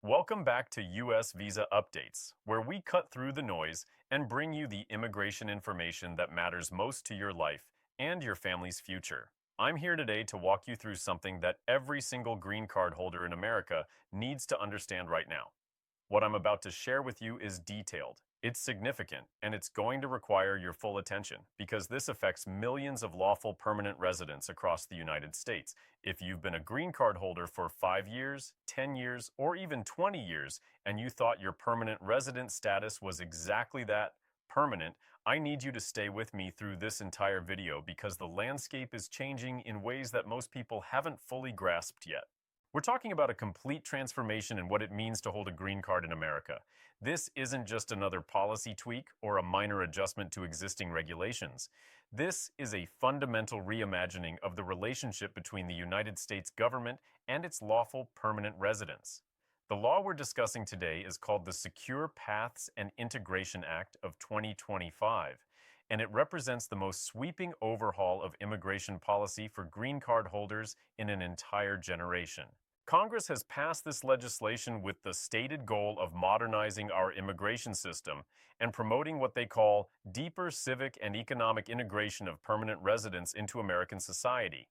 Welcome back to US Visa Updates, where we cut through the noise and bring you the immigration information that matters most to your life and your family's future. I'm here today to walk you through something that every single green card holder in America needs to understand right now. What I'm about to share with you is detailed. It's significant, and it's going to require your full attention because this affects millions of lawful permanent residents across the United States. If you've been a green card holder for 5 years, 10 years, or even 20 years, and you thought your permanent resident status was exactly that, permanent, I need you to stay with me through this entire video because the landscape is changing in ways that most people haven't fully grasped yet. We're talking about a complete transformation in what it means to hold a green card in America. This isn't just another policy tweak or a minor adjustment to existing regulations. This is a fundamental reimagining of the relationship between the United States government and its lawful permanent residents. The law we're discussing today is called the Secure Paths and Integration Act of 2025, and it represents the most sweeping overhaul of immigration policy for green card holders in an entire generation. Congress has passed this legislation with the stated goal of modernizing our immigration system and promoting what they call deeper civic and economic integration of permanent residents into American society.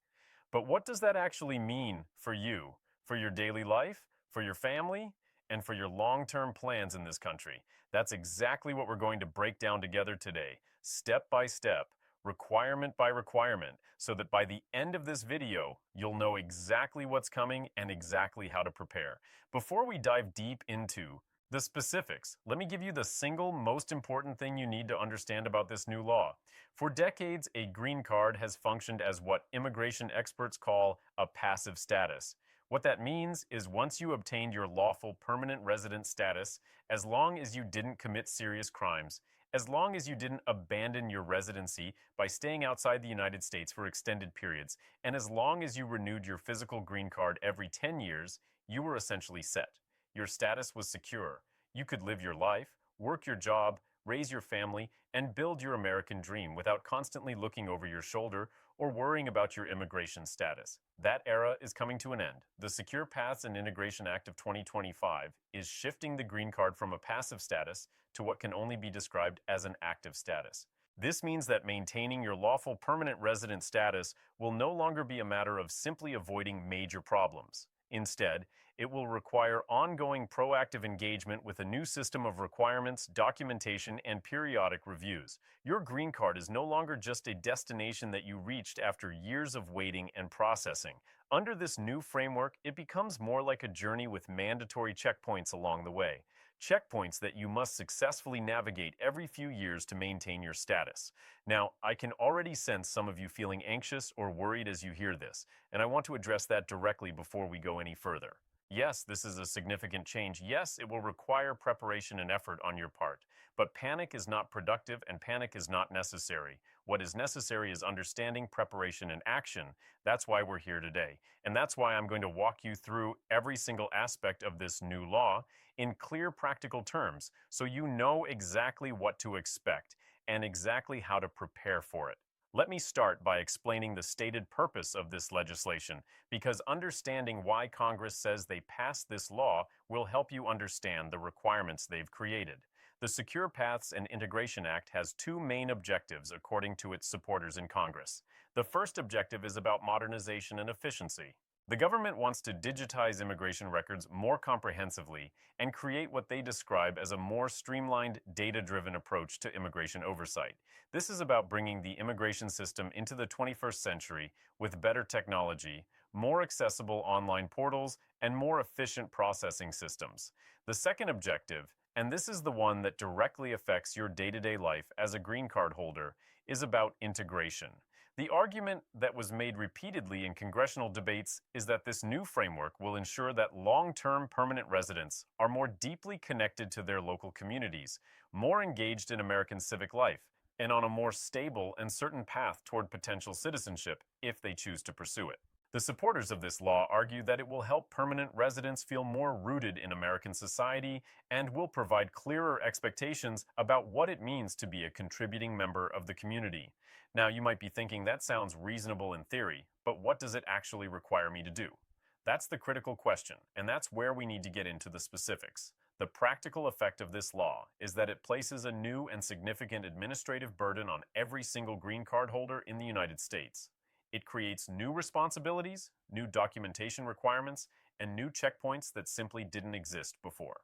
But what does that actually mean for you, for your daily life, for your family, and for your long-term plans in this country? That's exactly what we're going to break down together today, step by step, requirement by requirement, so that by the end of this video, you'll know exactly what's coming and exactly how to prepare. Before we dive deep into the specifics, let me give you the single most important thing you need to understand about this new law. For decades, a green card has functioned as what immigration experts call a passive status. What that means is once you obtained your lawful permanent resident status, as long as you didn't commit serious crimes, as long as you didn't abandon your residency by staying outside the United States for extended periods, and as long as you renewed your physical green card every 10 years, you were essentially set. Your status was secure. You could live your life, work your job, raise your family, and build your American dream without constantly looking over your shoulder or worrying about your immigration status. That era is coming to an end. The Secure Paths and Integration Act of 2025 is shifting the green card from a passive status to what can only be described as an active status. This means that maintaining your lawful permanent resident status will no longer be a matter of simply avoiding major problems. Instead, it will require ongoing proactive engagement with a new system of requirements, documentation, and periodic reviews. Your green card is no longer just a destination that you reached after years of waiting and processing. Under this new framework, it becomes more like a journey with mandatory checkpoints along the way. Checkpoints that you must successfully navigate every few years to maintain your status. Now, I can already sense some of you feeling anxious or worried as you hear this, and I want to address that directly before we go any further. Yes, this is a significant change. Yes, it will require preparation and effort on your part. But panic is not productive and panic is not necessary. What is necessary is understanding, preparation, and action. That's why we're here today. And that's why I'm going to walk you through every single aspect of this new law in clear, practical terms, so you know exactly what to expect and exactly how to prepare for it. Let me start by explaining the stated purpose of this legislation, because understanding why Congress says they passed this law will help you understand the requirements they've created. The Secure Paths and Integration Act has two main objectives according to its supporters in Congress. The first objective is about modernization and efficiency. The government wants to digitize immigration records more comprehensively and create what they describe as a more streamlined, data-driven approach to immigration oversight. This is about bringing the immigration system into the 21st century with better technology, more accessible online portals, and more efficient processing systems. The second objective, and this is the one that directly affects your day-to-day life as a green card holder, is about integration. The argument that was made repeatedly in congressional debates is that this new framework will ensure that long-term permanent residents are more deeply connected to their local communities, more engaged in American civic life, and on a more stable and certain path toward potential citizenship if they choose to pursue it. The supporters of this law argue that it will help permanent residents feel more rooted in American society and will provide clearer expectations about what it means to be a contributing member of the community. Now, you might be thinking that sounds reasonable in theory, but what does it actually require me to do? That's the critical question, and that's where we need to get into the specifics. The practical effect of this law is that it places a new and significant administrative burden on every single green card holder in the United States. It creates new responsibilities, new documentation requirements, and new checkpoints that simply didn't exist before.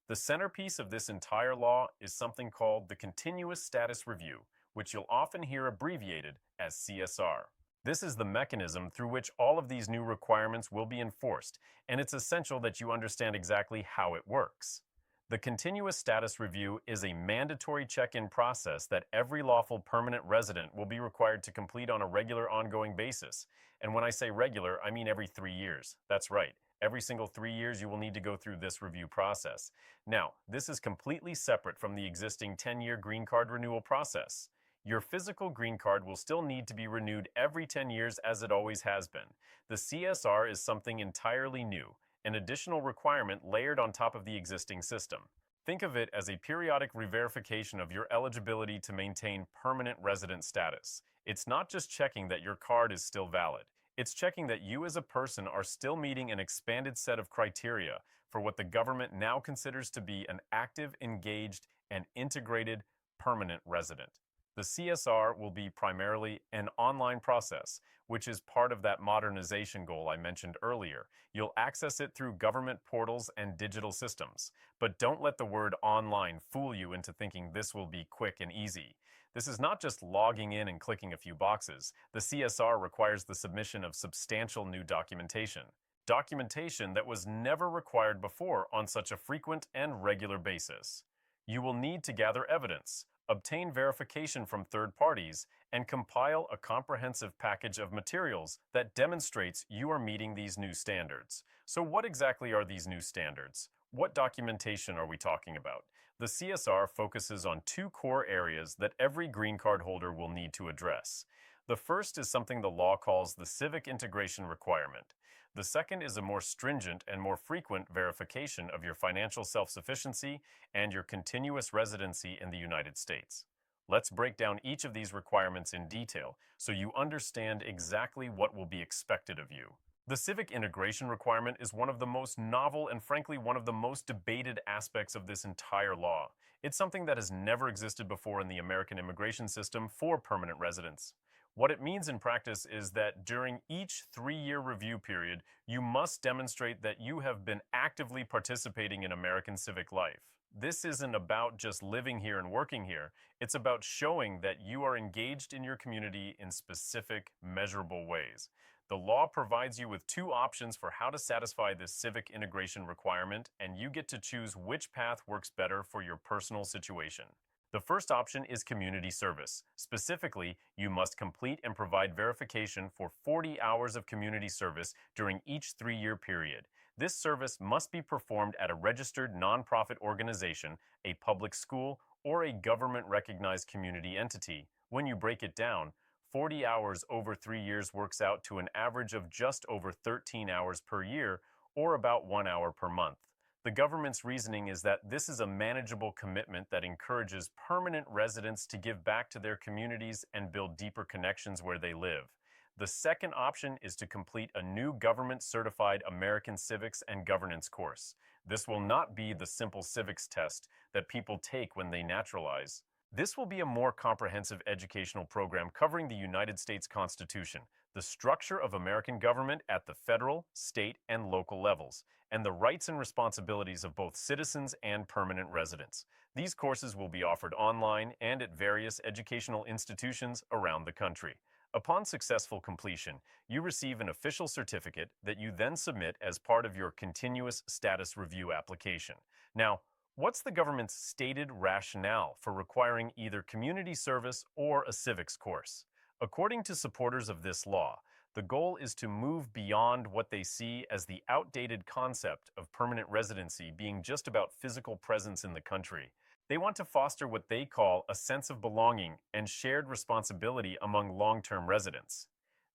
The centerpiece of this entire law is something called the Continuous Status Review, which you'll often hear abbreviated as CSR. This is the mechanism through which all of these new requirements will be enforced, and it's essential that you understand exactly how it works. The Continuous Status Review is a mandatory check-in process that every lawful permanent resident will be required to complete on a regular ongoing basis. And when I say regular, I mean every 3 years. That's right. Every single 3 years you will need to go through this review process. Now, this is completely separate from the existing 10-year green card renewal process. Your physical green card will still need to be renewed every 10 years as it always has been. The CSR is something entirely new, an additional requirement layered on top of the existing system. Think of it as a periodic re-verification of your eligibility to maintain permanent resident status. It's not just checking that your card is still valid. It's checking that you as a person are still meeting an expanded set of criteria for what the government now considers to be an active, engaged, and integrated permanent resident. The CSR will be primarily an online process, which is part of that modernization goal I mentioned earlier. You'll access it through government portals and digital systems. But don't let the word online fool you into thinking this will be quick and easy. This is not just logging in and clicking a few boxes. The CSR requires the submission of substantial new documentation. Documentation that was never required before on such a frequent and regular basis. You will need to gather evidence, obtain verification from third parties, and compile a comprehensive package of materials that demonstrates you are meeting these new standards. So what exactly are these new standards? What documentation are we talking about? The CSR focuses on two core areas that every green card holder will need to address. The first is something the law calls the civic integration requirement. The second is a more stringent and more frequent verification of your financial self-sufficiency and your continuous residency in the United States. Let's break down each of these requirements in detail so you understand exactly what will be expected of you. The civic integration requirement is one of the most novel and frankly one of the most debated aspects of this entire law. It's something that has never existed before in the American immigration system for permanent residents. What it means in practice is that during each 3-year review period, you must demonstrate that you have been actively participating in American civic life. This isn't about just living here and working here. It's about showing that you are engaged in your community in specific, measurable ways. The law provides you with 2 options for how to satisfy this civic integration requirement, and you get to choose which path works better for your personal situation. The first option is community service. Specifically, you must complete and provide verification for 40 hours of community service during each 3-year period. This service must be performed at a registered nonprofit organization, a public school, or a government-recognized community entity. When you break it down, 40 hours over 3 years works out to an average of just over 13 hours per year, or about 1 hour per month. The government's reasoning is that this is a manageable commitment that encourages permanent residents to give back to their communities and build deeper connections where they live. The second option is to complete a new government-certified American Civics and Governance course. This will not be the simple civics test that people take when they naturalize. This will be a more comprehensive educational program covering the United States Constitution, the structure of American government at the federal, state, and local levels, and the rights and responsibilities of both citizens and permanent residents. These courses will be offered online and at various educational institutions around the country. Upon successful completion, you receive an official certificate that you then submit as part of your continuous status review application. Now, what's the government's stated rationale for requiring either community service or a civics course? According to supporters of this law, the goal is to move beyond what they see as the outdated concept of permanent residency being just about physical presence in the country. They want to foster what they call a sense of belonging and shared responsibility among long-term residents.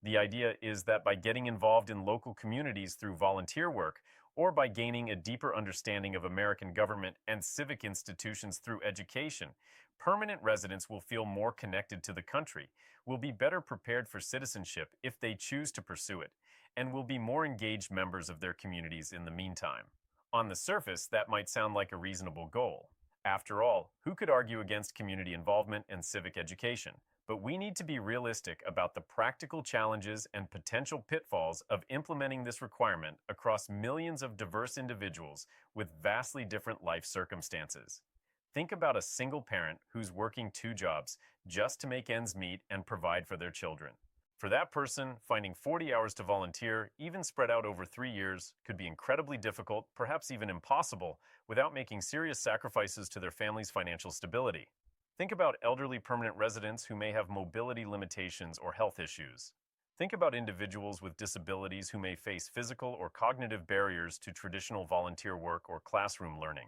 The idea is that by getting involved in local communities through volunteer work, or by gaining a deeper understanding of American government and civic institutions through education, permanent residents will feel more connected to the country, will be better prepared for citizenship if they choose to pursue it, and will be more engaged members of their communities in the meantime. On the surface, that might sound like a reasonable goal. After all, who could argue against community involvement and civic education? But we need to be realistic about the practical challenges and potential pitfalls of implementing this requirement across millions of diverse individuals with vastly different life circumstances. Think about a single parent who's working two jobs just to make ends meet and provide for their children. For that person, finding 40 hours to volunteer, even spread out over 3 years, could be incredibly difficult, perhaps even impossible, without making serious sacrifices to their family's financial stability. Think about elderly permanent residents who may have mobility limitations or health issues. Think about individuals with disabilities who may face physical or cognitive barriers to traditional volunteer work or classroom learning.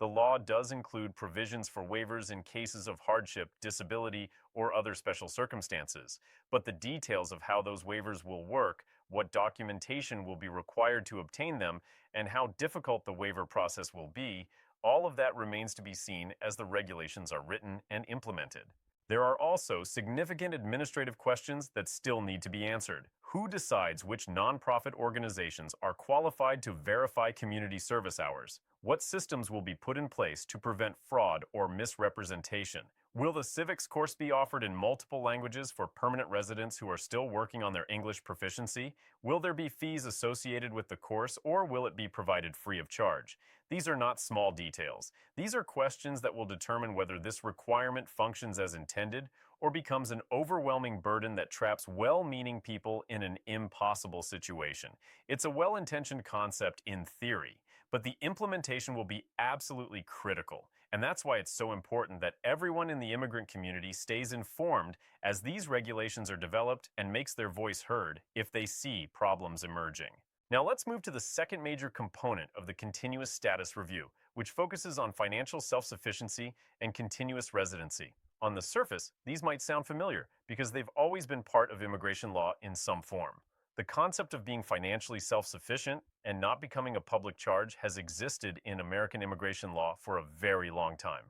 The law does include provisions for waivers in cases of hardship, disability, or other special circumstances, but the details of how those waivers will work, what documentation will be required to obtain them, and how difficult the waiver process will be, all of that remains to be seen as the regulations are written and implemented. There are also significant administrative questions that still need to be answered. Who decides which nonprofit organizations are qualified to verify community service hours? What systems will be put in place to prevent fraud or misrepresentation? Will the civics course be offered in multiple languages for permanent residents who are still working on their English proficiency? Will there be fees associated with the course, or will it be provided free of charge? These are not small details. These are questions that will determine whether this requirement functions as intended or becomes an overwhelming burden that traps well-meaning people in an impossible situation. It's a well-intentioned concept in theory, but the implementation will be absolutely critical. And that's why it's so important that everyone in the immigrant community stays informed as these regulations are developed and makes their voice heard if they see problems emerging. Now let's move to the second major component of the continuous status review, which focuses on financial self-sufficiency and continuous residency. On the surface, these might sound familiar because they've always been part of immigration law in some form. The concept of being financially self-sufficient and not becoming a public charge has existed in American immigration law for a very long time.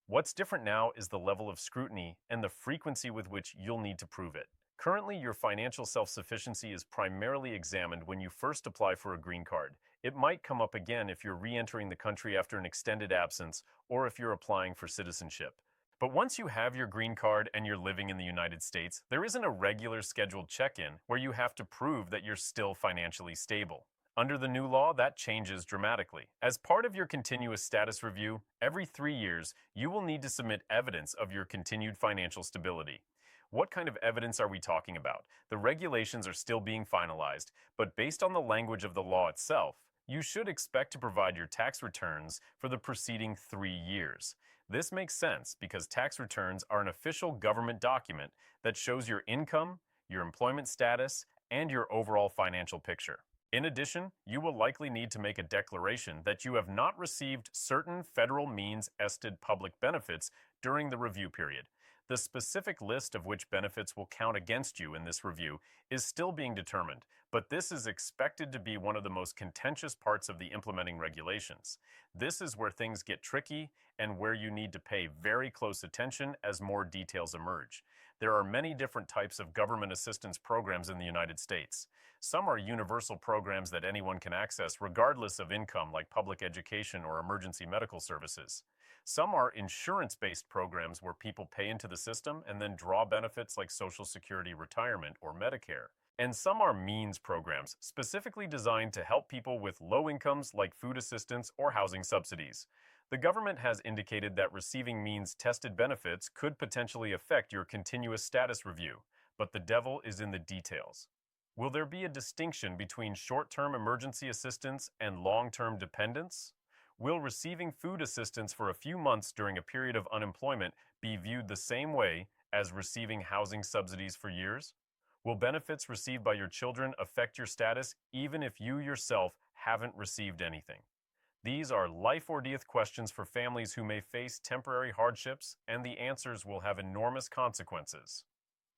What's different now is the level of scrutiny and the frequency with which you'll need to prove it. Currently, your financial self-sufficiency is primarily examined when you first apply for a green card. It might come up again if you're re-entering the country after an extended absence or if you're applying for citizenship. But once you have your green card and you're living in the United States, there isn't a regular scheduled check-in where you have to prove that you're still financially stable. Under the new law, that changes dramatically. As part of your continuous status review, every 3 years, you will need to submit evidence of your continued financial stability. What kind of evidence are we talking about? The regulations are still being finalized, but based on the language of the law itself, you should expect to provide your tax returns for the preceding 3 years. This makes sense because tax returns are an official government document that shows your income, your employment status, and your overall financial picture. In addition, you will likely need to make a declaration that you have not received certain federal means-ested public benefits during the review period. The specific list of which benefits will count against you in this review is still being determined, but this is expected to be one of the most contentious parts of the implementing regulations. This is where things get tricky and where you need to pay very close attention as more details emerge. There are many different types of government assistance programs in the United States. Some are universal programs that anyone can access regardless of income, like public education or emergency medical services. Some are insurance-based programs where people pay into the system and then draw benefits like Social Security, retirement, or Medicare. And some are means programs, specifically designed to help people with low incomes like food assistance or housing subsidies. The government has indicated that receiving means-tested benefits could potentially affect your continuous status review, but the devil is in the details. Will there be a distinction between short-term emergency assistance and long-term dependence? Will receiving food assistance for a few months during a period of unemployment be viewed the same way as receiving housing subsidies for years? Will benefits received by your children affect your status even if you yourself haven't received anything? These are life or death questions for families who may face temporary hardships, and the answers will have enormous consequences.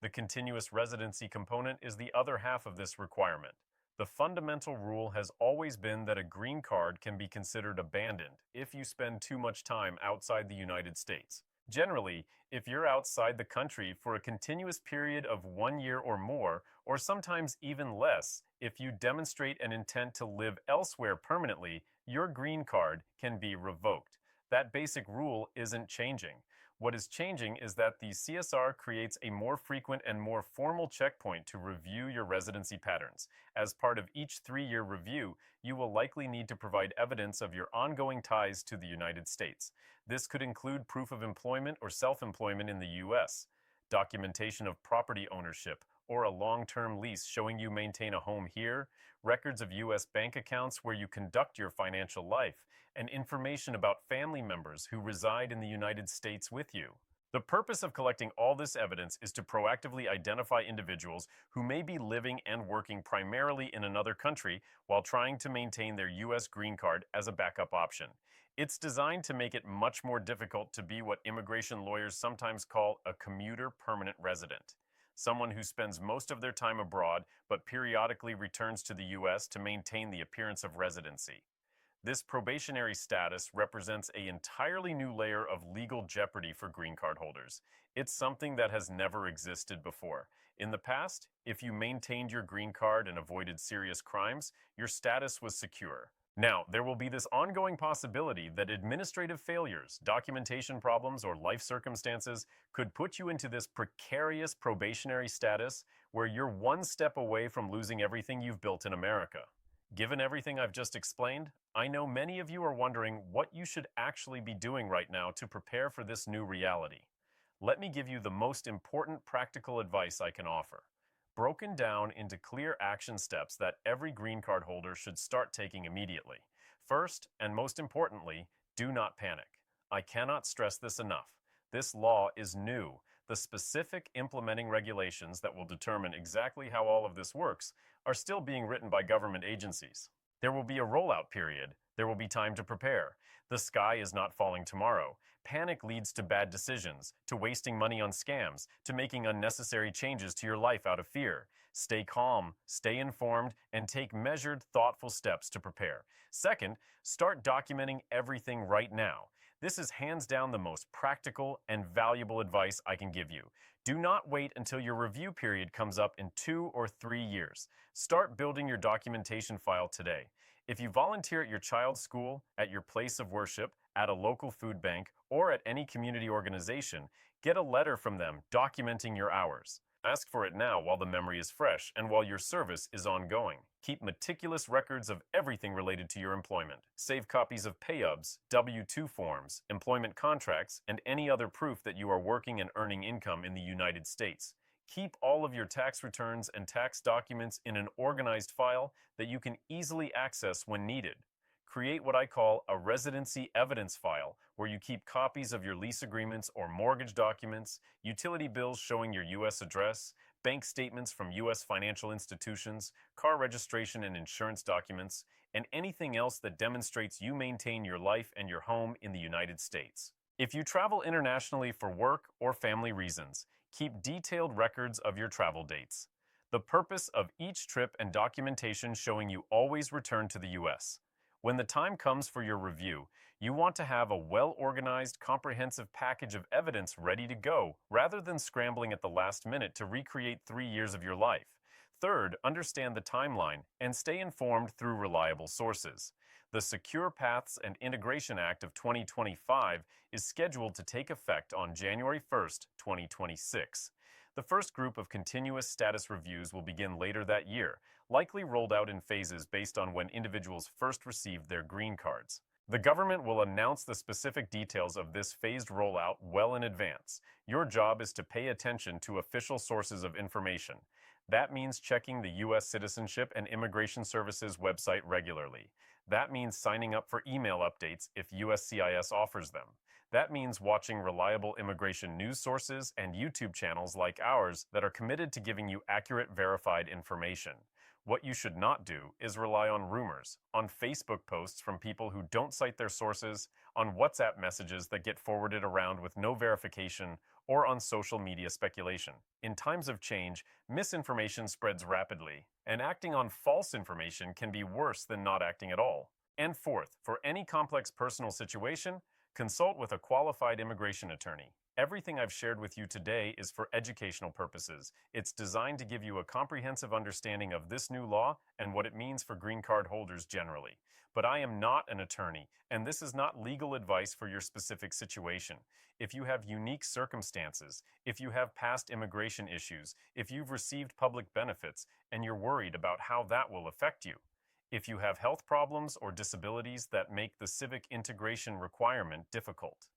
The continuous residency component is the other half of this requirement. The fundamental rule has always been that a green card can be considered abandoned if you spend too much time outside the United States. Generally, if you're outside the country for a continuous period of 1 year or more, or sometimes even less, If you demonstrate an intent to live elsewhere permanently, your green card can be revoked. That basic rule isn't changing. What is changing is that the CSR creates a more frequent and more formal checkpoint to review your residency patterns. As part of each 3-year review, you will likely need to provide evidence of your ongoing ties to the United States. This could include proof of employment or self-employment in the U.S., documentation of property ownership, or a long-term lease showing you maintain a home here, records of U.S. bank accounts where you conduct your financial life, and information about family members who reside in the United States with you. The purpose of collecting all this evidence is to proactively identify individuals who may be living and working primarily in another country while trying to maintain their U.S. green card as a backup option. It's designed to make it much more difficult to be what immigration lawyers sometimes call a commuter permanent resident, someone who spends most of their time abroad but periodically returns to the U.S. to maintain the appearance of residency. This probationary status represents an entirely new layer of legal jeopardy for green card holders. It's something that has never existed before. In the past, if you maintained your green card and avoided serious crimes, your status was secure. Now, there will be this ongoing possibility that administrative failures, documentation problems, or life circumstances could put you into this precarious probationary status where you're one step away from losing everything you've built in America. Given everything I've just explained, I know many of you are wondering what you should actually be doing right now to prepare for this new reality. Let me give you the most important practical advice I can offer, broken down into clear action steps that every green card holder should start taking immediately. First, and most importantly, do not panic. I cannot stress this enough. This law is new. The specific implementing regulations that will determine exactly how all of this works are still being written by government agencies. There will be a rollout period. There will be time to prepare. The sky is not falling tomorrow. Panic leads to bad decisions, to wasting money on scams, to making unnecessary changes to your life out of fear. Stay calm, stay informed, and take measured, thoughtful steps to prepare. Second, start documenting everything right now. This is hands down the most practical and valuable advice I can give you. Do not wait until your review period comes up in 2 or 3 years. Start building your documentation file today. If you volunteer at your child's school, at your place of worship, at a local food bank, or at any community organization, get a letter from them documenting your hours. Ask for it now while the memory is fresh and while your service is ongoing. Keep meticulous records of everything related to your employment. Save copies of pay-ubs, W-2 forms, employment contracts, and any other proof that you are working and earning income in the United States. Keep all of your tax returns and tax documents in an organized file that you can easily access when needed. Create what I call a residency evidence file, where you keep copies of your lease agreements or mortgage documents, utility bills showing your U.S. address, bank statements from U.S. financial institutions, car registration and insurance documents, and anything else that demonstrates you maintain your life and your home in the United States. If you travel internationally for work or family reasons, keep detailed records of your travel dates. The purpose of each trip and documentation showing you always return to the U.S. When the time comes for your review, you want to have a well-organized, comprehensive package of evidence ready to go, rather than scrambling at the last minute to recreate 3 years of your life. Third, understand the timeline and stay informed through reliable sources. The Secure Paths and Integration Act of 2025 is scheduled to take effect on January 1st, 2026. The first group of continuous status reviews will begin later that year, likely rolled out in phases based on when individuals first received their green cards. The government will announce the specific details of this phased rollout well in advance. Your job is to pay attention to official sources of information. That means checking the U.S. Citizenship and Immigration Services website regularly. That means signing up for email updates if USCIS offers them. That means watching reliable immigration news sources and YouTube channels like ours that are committed to giving you accurate, verified information. What you should not do is rely on rumors, on Facebook posts from people who don't cite their sources, on WhatsApp messages that get forwarded around with no verification, or on social media speculation. In times of change, misinformation spreads rapidly, and acting on false information can be worse than not acting at all. And fourth, for any complex personal situation, consult with a qualified immigration attorney. Everything I've shared with you today is for educational purposes. It's designed to give you a comprehensive understanding of this new law and what it means for green card holders generally. But I am not an attorney, and this is not legal advice for your specific situation. If you have unique circumstances, if you have past immigration issues, if you've received public benefits, and you're worried about how that will affect you, if you have health problems or disabilities that make the civic integration requirement difficult,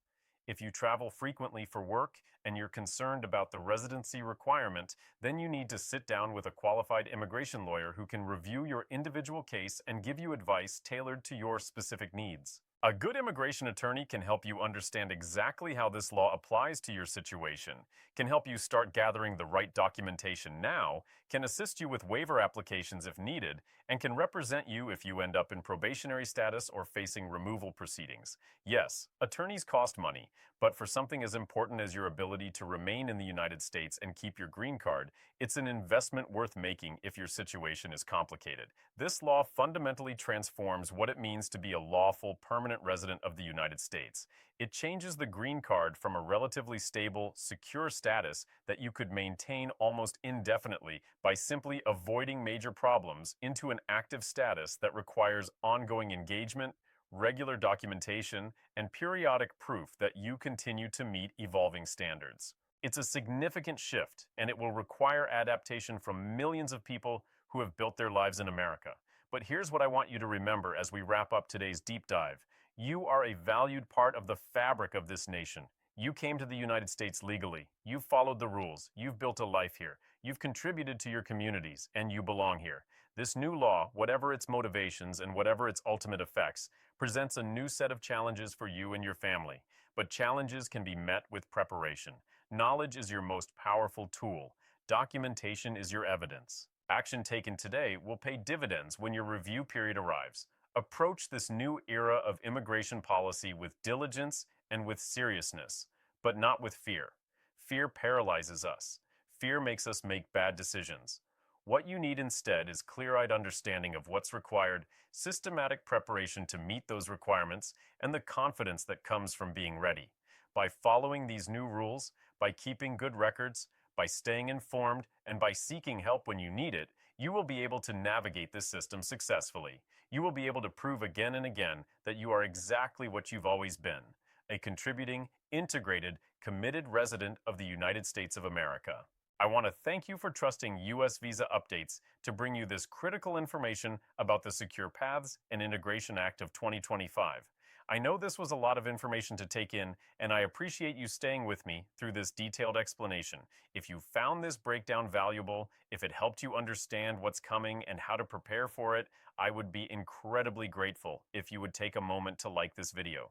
if you travel frequently for work and you're concerned about the residency requirement, then you need to sit down with a qualified immigration lawyer who can review your individual case and give you advice tailored to your specific needs. A good immigration attorney can help you understand exactly how this law applies to your situation, can help you start gathering the right documentation now, can assist you with waiver applications if needed, and can represent you if you end up in probationary status or facing removal proceedings. Yes, attorneys cost money, but for something as important as your ability to remain in the United States and keep your green card, it's an investment worth making if your situation is complicated. This law fundamentally transforms what it means to be a lawful, permanent resident of the United States. It changes the green card from a relatively stable, secure status that you could maintain almost indefinitely by simply avoiding major problems into an active status that requires ongoing engagement, regular documentation, and periodic proof that you continue to meet evolving standards. It's a significant shift, and it will require adaptation from millions of people who have built their lives in America. But here's what I want you to remember as we wrap up today's deep dive. You are a valued part of the fabric of this nation. You came to the United States legally. You've followed the rules. You've built a life here. You've contributed to your communities, and you belong here. This new law, whatever its motivations and whatever its ultimate effects, presents a new set of challenges for you and your family. But challenges can be met with preparation. Knowledge is your most powerful tool. Documentation is your evidence. Action taken today will pay dividends when your review period arrives. Approach this new era of immigration policy with diligence and with seriousness, but not with fear. Fear paralyzes us. Fear makes us make bad decisions. What you need instead is clear-eyed understanding of what's required, systematic preparation to meet those requirements, and the confidence that comes from being ready. By following these new rules, by keeping good records, by staying informed, and by seeking help when you need it, you will be able to navigate this system successfully. You will be able to prove again and again that you are exactly what you've always been, a contributing, integrated, committed resident of the United States of America. I want to thank you for trusting US Visa Updates to bring you this critical information about the Secure Paths and Integration Act of 2025. I know this was a lot of information to take in, and I appreciate you staying with me through this detailed explanation. If you found this breakdown valuable, if it helped you understand what's coming and how to prepare for it, I would be incredibly grateful if you would take a moment to like this video.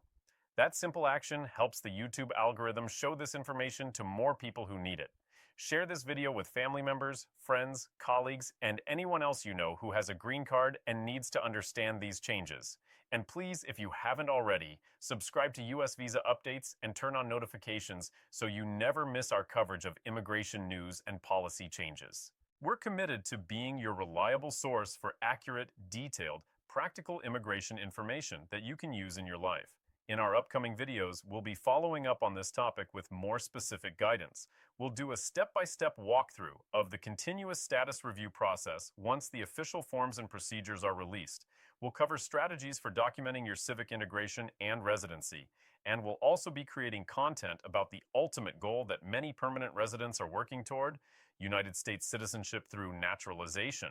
That simple action helps the YouTube algorithm show this information to more people who need it. Share this video with family members, friends, colleagues, and anyone else you know who has a green card and needs to understand these changes. And please, if you haven't already, subscribe to US Visa Updates and turn on notifications so you never miss our coverage of immigration news and policy changes. We're committed to being your reliable source for accurate, detailed, practical immigration information that you can use in your life. In our upcoming videos, we'll be following up on this topic with more specific guidance. We'll do a step-by-step walkthrough of the continuous status review process once the official forms and procedures are released. We'll cover strategies for documenting your civic integration and residency. And we'll also be creating content about the ultimate goal that many permanent residents are working toward: United States citizenship through naturalization.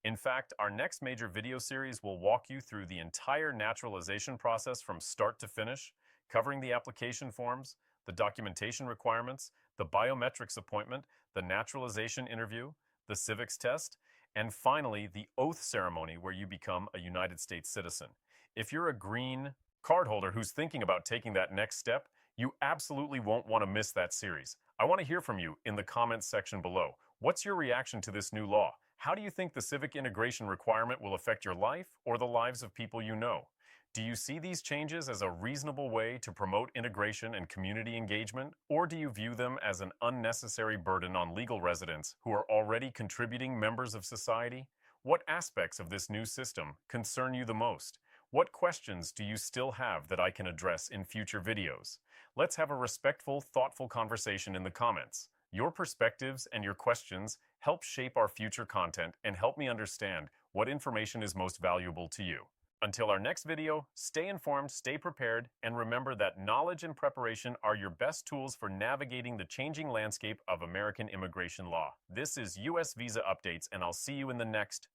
In fact, our next major video series will walk you through the entire naturalization process from start to finish, covering the application forms, the documentation requirements, the biometrics appointment, the naturalization interview, the civics test, and finally, the oath ceremony where you become a United States citizen. If you're a green cardholder who's thinking about taking that next step, you absolutely won't want to miss that series. I want to hear from you in the comments section below. What's your reaction to this new law? How do you think the civic integration requirement will affect your life or the lives of people you know? Do you see these changes as a reasonable way to promote integration and community engagement, or do you view them as an unnecessary burden on legal residents who are already contributing members of society? What aspects of this new system concern you the most? What questions do you still have that I can address in future videos? Let's have a respectful, thoughtful conversation in the comments. Your perspectives and your questions help shape our future content and help me understand what information is most valuable to you. Until our next video, stay informed, stay prepared, and remember that knowledge and preparation are your best tools for navigating the changing landscape of American immigration law. This is US Visa Updates, and I'll see you in the next